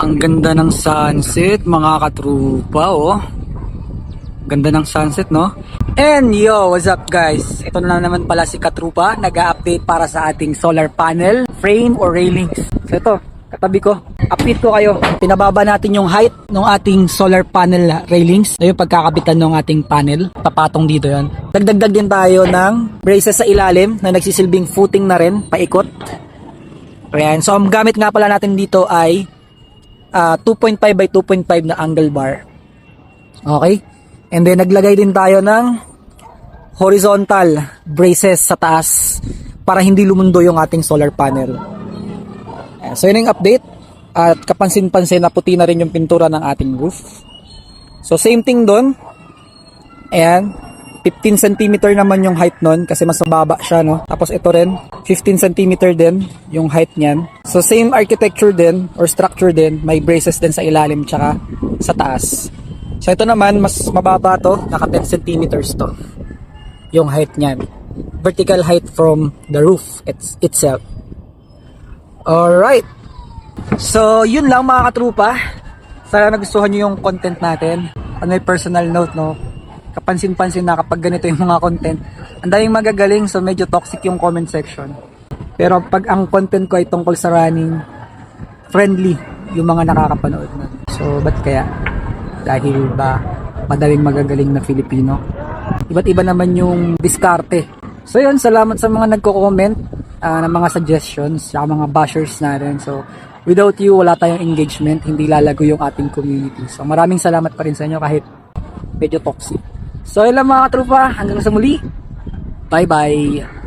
Ang ganda ng sunset mga katrupa, oh. Ganda ng sunset, no? And yo, what's up guys? Ito na naman pala si Katrupa, nag-update para sa ating solar panel, frame or railings. So ito, katabi ko, update ko kayo. Pinababa natin yung height ng ating solar panel railings. So yung pagkakabitan ng ating panel, tapatong dito yan. Dagdag din tayo ng braces sa ilalim na nagsisilbing footing na rin, paikot. Ayan, so ang gamit nga pala natin dito ay 2.5 by 2.5 na angle bar. Okay? And then naglagay din tayo ng horizontal braces sa taas para hindi lumundo yung ating solar panel. So yun yung update. At kapansin-pansin na puti na rin yung pintura ng ating roof. So same thing doon. Ayan. 15 cm naman yung height nun kasi mas mababa siya, no? Tapos ito rin 15 cm din yung height niyan. So same architecture din or structure din. May braces din sa ilalim tsaka sa taas. So ito naman mas mababa to, naka 10 cm to yung height niyan. Vertical height from the roof itself. Alright. So yun lang mga katrupa. Sana nagustuhan nyo yung content natin. On my personal note, no, kapansin-pansin na kapag ganito yung mga content, ang daming magagaling, so medyo toxic yung comment section. Pero pag ang content ko ay tungkol sa running, friendly yung mga nakakapanood na. So ba't kaya? Dahil ba madaling magagaling na Filipino? Iba't iba naman yung diskarte. So yun, salamat sa mga nagko-comment ng mga suggestions sa mga bashers natin. So without you, wala tayong engagement, hindi lalago yung ating community. So maraming salamat pa rin sa inyo kahit medyo toxic. So yun lang mga katrupa, hanggang sa muli. Bye bye.